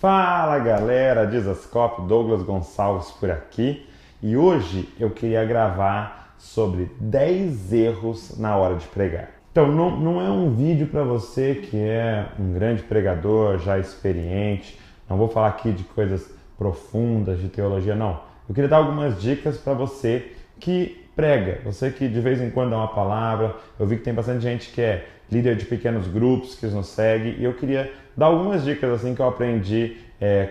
Fala galera, Dizascope, Douglas Gonçalves por aqui e hoje eu queria gravar sobre 10 erros na hora de pregar. Então não é um vídeo para você que é um grande pregador, já experiente, não vou falar aqui de coisas profundas de teologia, não. Eu queria dar algumas dicas para você que prega, você que de vez em quando dá uma palavra. Eu vi que tem bastante gente que é líder de pequenos grupos que nos segue e eu queria dar algumas dicas assim que eu aprendi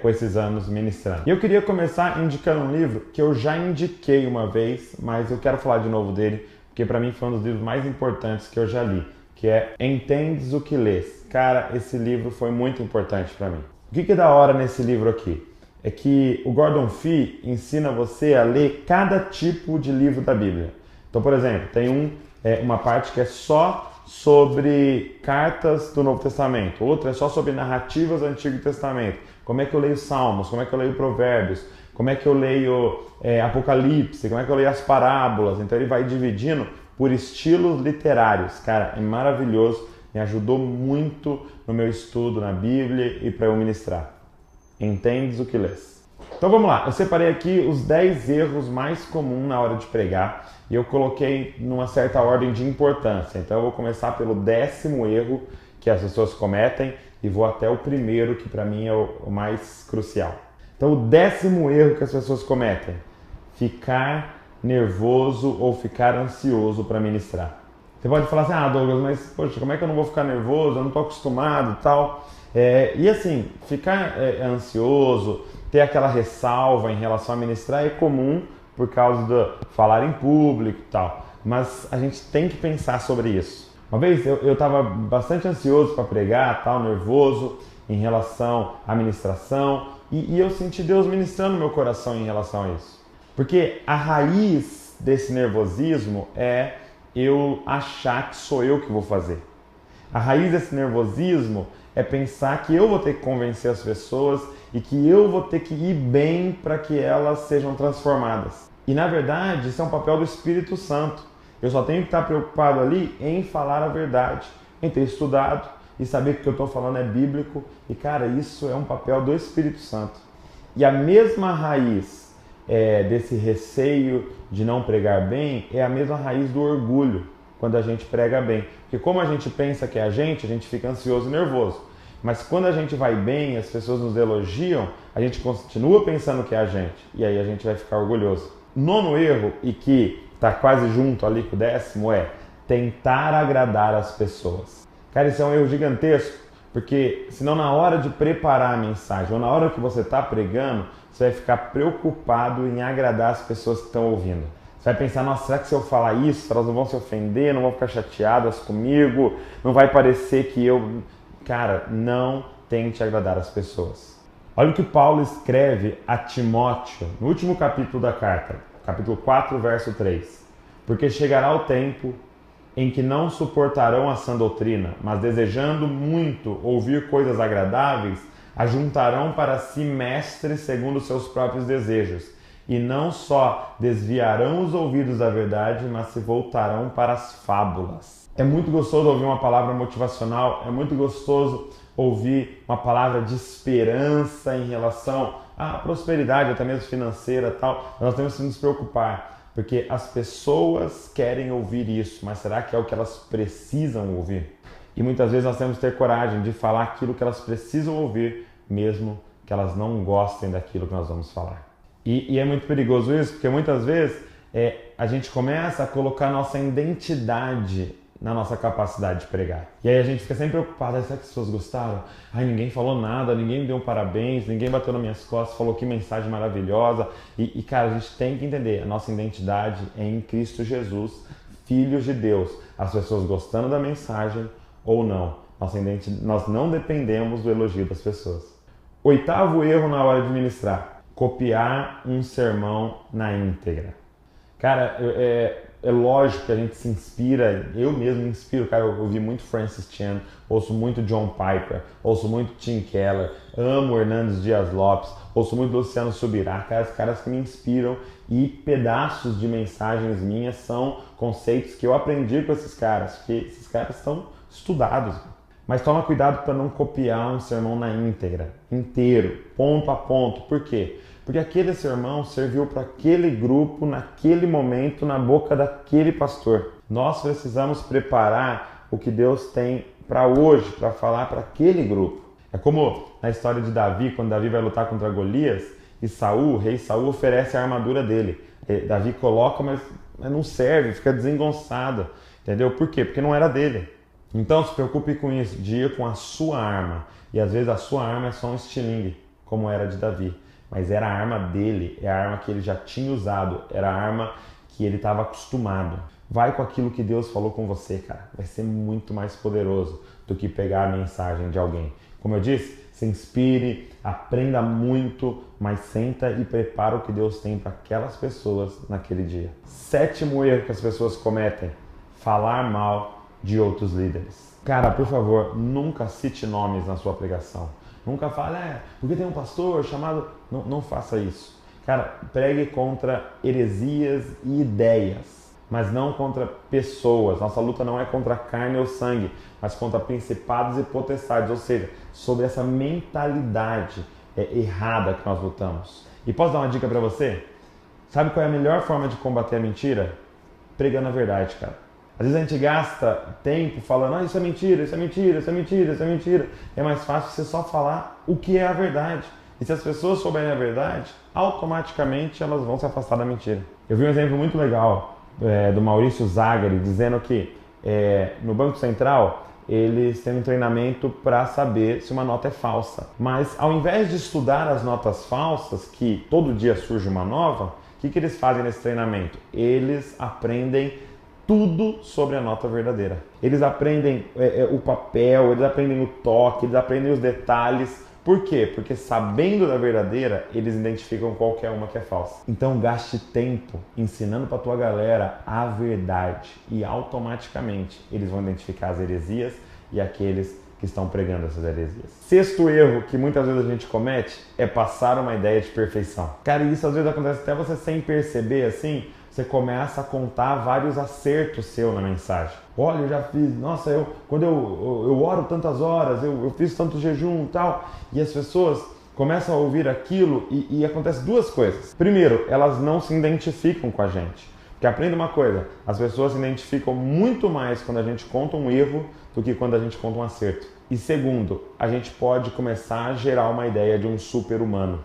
com esses anos ministrando. E eu queria começar indicando um livro que eu já indiquei uma vez, mas eu quero falar de novo dele, porque para mim foi um dos livros mais importantes que eu já li, que é Entendes o que Lês. Cara, esse livro foi muito importante para mim. O que é da hora nesse livro aqui? É que o Gordon Fee ensina você a ler cada tipo de livro da Bíblia. Então, por exemplo, tem uma parte que é só sobre cartas do Novo Testamento, outra é só sobre narrativas do Antigo Testamento. Como é que eu leio Salmos, como é que eu leio Provérbios, como é que eu leio Apocalipse, como é que eu leio as parábolas. Então ele vai dividindo por estilos literários. Cara, é maravilhoso, me ajudou muito no meu estudo na Bíblia e para eu ministrar. Entendes o que lês? Então vamos lá, eu separei aqui os 10 erros mais comuns na hora de pregar e eu coloquei numa certa ordem de importância. Então eu vou começar pelo 10º erro que as pessoas cometem e vou até o primeiro, que para mim é o mais crucial. Então o 10º erro que as pessoas cometem: ficar nervoso ou ficar ansioso para ministrar. Você pode falar assim, Douglas, mas poxa, como é que eu não vou ficar nervoso? Eu não estou acostumado e tal. E assim, ficar ansioso, ter aquela ressalva em relação a ministrar é comum por causa do falar em público e tal. Mas a gente tem que pensar sobre isso. Uma vez eu estava bastante ansioso para pregar, tal, nervoso em relação à ministração e eu senti Deus ministrando no meu coração em relação a isso. Porque a raiz desse nervosismo é eu achar que sou eu que vou fazer. A raiz desse nervosismo é pensar que eu vou ter que convencer as pessoas e que eu vou ter que ir bem para que elas sejam transformadas. E na verdade, isso é um papel do Espírito Santo. Eu só tenho que estar preocupado ali em falar a verdade, em ter estudado e saber que o que eu estou falando é bíblico. E cara, isso é um papel do Espírito Santo. E a mesma raiz desse receio de não pregar bem é a mesma raiz do orgulho quando a gente prega bem. Porque como a gente pensa que é a gente fica ansioso e nervoso. Mas quando a gente vai bem, as pessoas nos elogiam, a gente continua pensando que é a gente. E aí a gente vai ficar orgulhoso. 9º erro, e que está quase junto ali com o 10º, é tentar agradar as pessoas. Cara, isso é um erro gigantesco, porque senão na hora de preparar a mensagem, ou na hora que você está pregando, você vai ficar preocupado em agradar as pessoas que estão ouvindo. Você vai pensar, nossa, será que se eu falar isso, elas não vão se ofender, não vão ficar chateadas comigo, não vai parecer que eu... Cara, não tente agradar as pessoas. Olha o que Paulo escreve a Timóteo no último capítulo da carta, capítulo 4, verso 3. Porque chegará o tempo em que não suportarão a sã doutrina, mas desejando muito ouvir coisas agradáveis, ajuntarão para si mestres segundo seus próprios desejos. E não só desviarão os ouvidos da verdade, mas se voltarão para as fábulas. É muito gostoso ouvir uma palavra motivacional, é muito gostoso ouvir uma palavra de esperança em relação à prosperidade, até mesmo financeira e tal. Nós temos que nos preocupar, porque as pessoas querem ouvir isso, mas será que é o que elas precisam ouvir? E muitas vezes nós temos que ter coragem de falar aquilo que elas precisam ouvir, mesmo que elas não gostem daquilo que nós vamos falar. E é muito perigoso isso, porque muitas vezes a gente começa a colocar nossa identidade na nossa capacidade de pregar. E aí a gente fica sempre preocupado, será que as pessoas gostaram? Ninguém falou nada, ninguém me deu um parabéns, ninguém bateu nas minhas costas, falou que mensagem maravilhosa. E cara, a gente tem que entender, a nossa identidade é em Cristo Jesus, filhos de Deus. As pessoas gostando da mensagem ou não. Nós não dependemos do elogio das pessoas. 8º erro na hora de ministrar: copiar um sermão na íntegra. Cara, é lógico que a gente se inspira, eu mesmo me inspiro, cara, eu ouvi muito Francis Chan, ouço muito John Piper, ouço muito Tim Keller, amo Hernandes Dias Lopes, ouço muito Luciano Subirá, cara, os caras que me inspiram, e pedaços de mensagens minhas são conceitos que eu aprendi com esses caras, porque esses caras estão estudados. Mas toma cuidado para não copiar um sermão na íntegra, inteiro, ponto a ponto. Por quê? Porque aquele sermão serviu para aquele grupo, naquele momento, na boca daquele pastor. Nós precisamos preparar o que Deus tem para hoje, para falar para aquele grupo. É como na história de Davi, quando Davi vai lutar contra Golias, e Saul, o rei Saul, oferece a armadura dele. Davi coloca, mas não serve, fica desengonçado. Entendeu? Por quê? Porque não era dele. Então se preocupe com isso, de ir com a sua arma. E às vezes a sua arma é só um estilingue, como era de Davi. Mas era a arma dele, é a arma que ele já tinha usado, era a arma que ele estava acostumado. Vai com aquilo que Deus falou com você, cara. Vai ser muito mais poderoso do que pegar a mensagem de alguém. Como eu disse, se inspire, aprenda muito, mas senta e prepara o que Deus tem para aquelas pessoas naquele dia. 7º erro que as pessoas cometem: falar mal de outros líderes. Cara, por favor, nunca cite nomes na sua pregação. Nunca fale, porque tem um pastor chamado... Não faça isso. Cara, pregue contra heresias e ideias, mas não contra pessoas. Nossa luta não é contra carne ou sangue, mas contra principados e potestades, ou seja, sobre essa mentalidade errada que nós lutamos. E posso dar uma dica para você? Sabe qual é a melhor forma de combater a mentira? Pregando a verdade, cara. Às vezes a gente gasta tempo falando, isso é mentira, isso é mentira, isso é mentira, isso é mentira. É mais fácil você só falar o que é a verdade. E se as pessoas souberem a verdade, automaticamente elas vão se afastar da mentira. Eu vi um exemplo muito legal do Maurício Zagari, dizendo que no Banco Central eles têm um treinamento para saber se uma nota é falsa. Mas ao invés de estudar as notas falsas, que todo dia surge uma nova, o que eles fazem nesse treinamento? Eles aprendem tudo sobre a nota verdadeira. Eles aprendem o papel, eles aprendem o toque, eles aprendem os detalhes. Por quê? Porque sabendo da verdadeira, eles identificam qualquer uma que é falsa. Então gaste tempo ensinando para tua galera a verdade e automaticamente eles vão identificar as heresias e aqueles que estão pregando essas heresias. 6º erro que muitas vezes a gente comete é passar uma ideia de perfeição. Cara, isso às vezes acontece até você sem perceber, assim, você começa a contar vários acertos seus na mensagem. Olha, eu já fiz, nossa, quando eu oro tantas horas, eu fiz tanto jejum e tal. E as pessoas começam a ouvir aquilo e acontece duas coisas. Primeiro, elas não se identificam com a gente. Porque aprenda uma coisa, as pessoas se identificam muito mais quando a gente conta um erro do que quando a gente conta um acerto. E segundo, a gente pode começar a gerar uma ideia de um super-humano,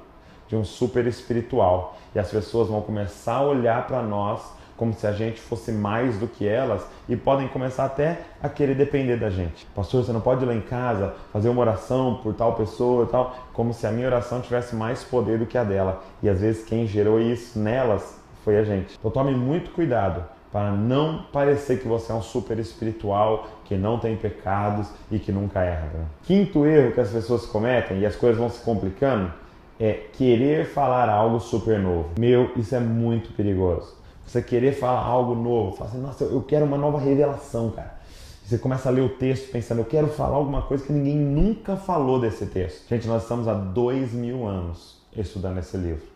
de um super espiritual. E as pessoas vão começar a olhar para nós como se a gente fosse mais do que elas e podem começar até a querer depender da gente. Pastor, você não pode ir lá em casa fazer uma oração por tal pessoa e tal, como se a minha oração tivesse mais poder do que a dela. E às vezes quem gerou isso nelas foi a gente. Então tome muito cuidado para não parecer que você é um super espiritual, que não tem pecados e que nunca erra. Né? 5º erro que as pessoas cometem, e as coisas vão se complicando, é querer falar algo super novo. Isso é muito perigoso. Você querer falar algo novo, falar assim, nossa, eu quero uma nova revelação, cara. Você começa a ler o texto pensando, eu quero falar alguma coisa que ninguém nunca falou desse texto. Gente, nós estamos há 2000 anos estudando esse livro.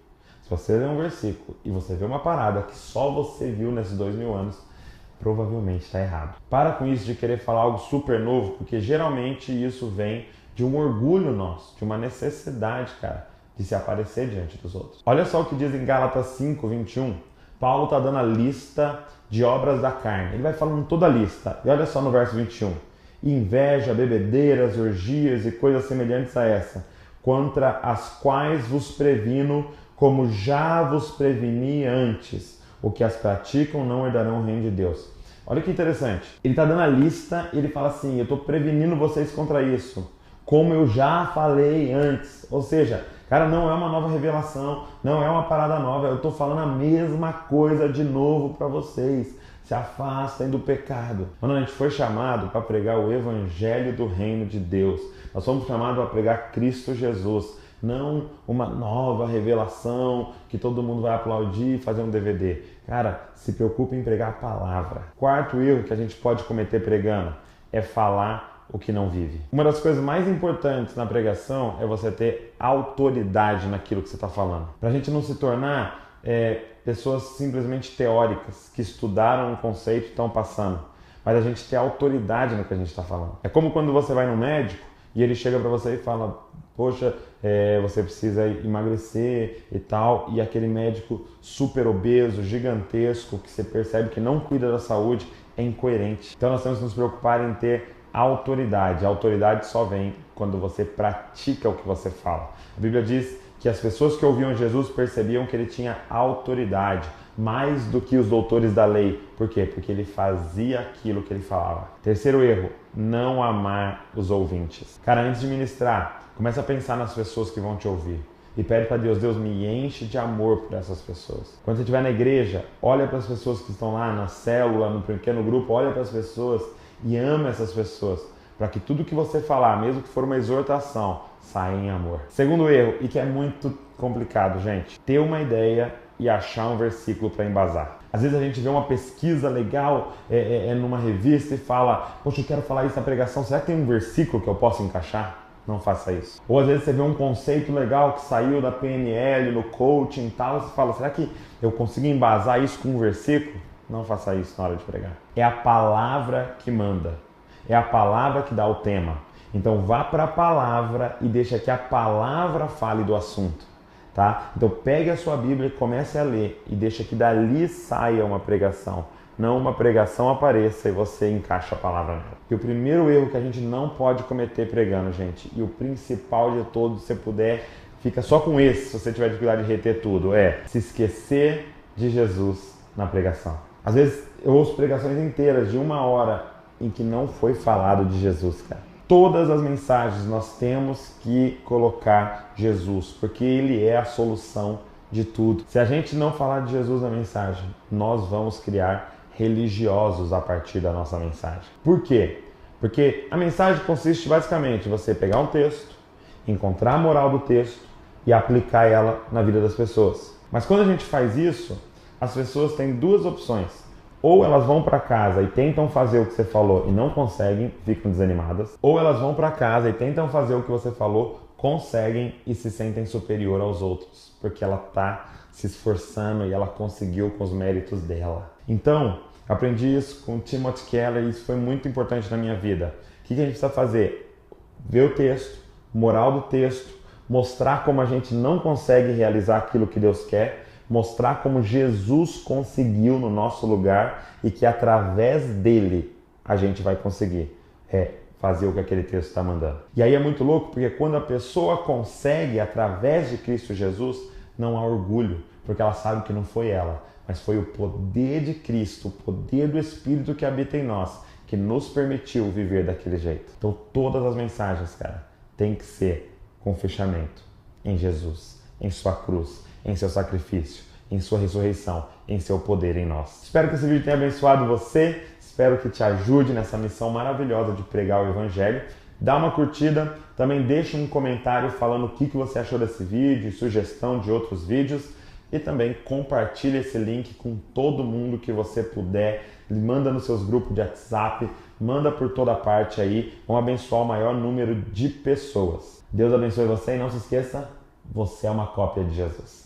Se você ler um versículo e você vê uma parada que só você viu nesses 2000 anos, provavelmente está errado. Para com isso de querer falar algo super novo, porque geralmente isso vem de um orgulho nosso, de uma necessidade, cara, de se aparecer diante dos outros. Olha só o que diz em Gálatas 5:21. Paulo está dando a lista de obras da carne. Ele vai falando toda a lista. E olha só no verso 21. Inveja, bebedeiras, orgias e coisas semelhantes a essa, contra as quais vos previno, como já vos preveni antes. O que as praticam não herdarão o reino de Deus. Olha que interessante. Ele está dando a lista e ele fala assim, eu estou prevenindo vocês contra isso, como eu já falei antes. Ou seja, cara, não é uma nova revelação, não é uma parada nova, eu estou falando a mesma coisa de novo para vocês. Se afastem do pecado. Quando a gente foi chamado para pregar o evangelho do reino de Deus, nós fomos chamados para pregar Cristo Jesus, não uma nova revelação que todo mundo vai aplaudir e fazer um DVD. Cara, se preocupe em pregar a palavra. 4º erro que a gente pode cometer pregando é falar o que não vive. Uma das coisas mais importantes na pregação é você ter autoridade naquilo que você está falando. Para a gente não se tornar pessoas simplesmente teóricas, que estudaram um conceito e estão passando. mas a gente ter autoridade no que a gente está falando. É como quando você vai no médico e ele chega para você e fala, poxa, você precisa emagrecer e tal, e aquele médico super obeso, gigantesco, que você percebe que não cuida da saúde, é incoerente. Então nós temos que nos preocupar em ter autoridade. A autoridade só vem quando você pratica o que você fala. A Bíblia diz que as pessoas que ouviam Jesus percebiam que ele tinha autoridade, mais do que os doutores da lei. Por quê? Porque ele fazia aquilo que ele falava. Terceiro erro, não amar os ouvintes. Cara, antes de ministrar, começa a pensar nas pessoas que vão te ouvir. E pede para Deus, Deus me enche de amor por essas pessoas. Quando você estiver na igreja, olha para as pessoas que estão lá na célula, no pequeno grupo, olha para as pessoas e ama essas pessoas. Para que tudo que você falar, mesmo que for uma exortação, saia em amor. Segundo erro, e que é muito complicado, gente, ter uma ideia e achar um versículo para embasar. Às vezes a gente vê uma pesquisa legal numa revista e fala, poxa, eu quero falar isso na pregação, será que tem um versículo que eu posso encaixar? Não faça isso. Ou às vezes você vê um conceito legal que saiu da PNL, no coaching e tal, e você fala, será que eu consigo embasar isso com um versículo? Não faça isso na hora de pregar. É a palavra que manda. É a palavra que dá o tema. Então vá para a palavra e deixa que a palavra fale do assunto, tá? Então pegue a sua Bíblia e comece a ler e deixa que dali saia uma pregação. Não uma pregação apareça e você encaixa a palavra nela. E o primeiro erro que a gente não pode cometer pregando, gente, e o principal de todos, se você puder, fica só com esse, se você tiver dificuldade de reter tudo, é se esquecer de Jesus na pregação. Às vezes eu ouço pregações inteiras de 1 hora em que não foi falado de Jesus, cara. Todas as mensagens nós temos que colocar Jesus, porque Ele é a solução de tudo. Se a gente não falar de Jesus na mensagem, nós vamos criar religiosos a partir da nossa mensagem. Por quê? Porque a mensagem consiste basicamente em você pegar um texto, encontrar a moral do texto e aplicar ela na vida das pessoas. Mas quando a gente faz isso, as pessoas têm duas opções. Ou elas vão para casa e tentam fazer o que você falou e não conseguem, ficam desanimadas. Ou elas vão para casa e tentam fazer o que você falou, conseguem e se sentem superior aos outros, porque ela está se esforçando e ela conseguiu com os méritos dela. Então, aprendi isso com Timothy Keller e isso foi muito importante na minha vida. O que a gente precisa fazer? Ver o texto, moral do texto, mostrar como a gente não consegue realizar aquilo que Deus quer, mostrar como Jesus conseguiu no nosso lugar e que através dele a gente vai conseguir fazer o que aquele texto está mandando. E aí é muito louco porque quando a pessoa consegue através de Cristo Jesus, não há orgulho, porque ela sabe que não foi ela, mas foi o poder de Cristo, o poder do Espírito que habita em nós, que nos permitiu viver daquele jeito. Então todas as mensagens, cara, tem que ser com fechamento em Jesus, em sua cruz, em seu sacrifício, em sua ressurreição, em seu poder em nós. Espero que esse vídeo tenha abençoado você, espero que te ajude nessa missão maravilhosa de pregar o Evangelho. Dá uma curtida, também deixa um comentário falando o que você achou desse vídeo, sugestão de outros vídeos e também compartilha esse link com todo mundo que você puder, manda nos seus grupos de WhatsApp, manda por toda parte aí, vamos abençoar o maior número de pessoas. Deus abençoe você e não se esqueça, você é uma cópia de Jesus.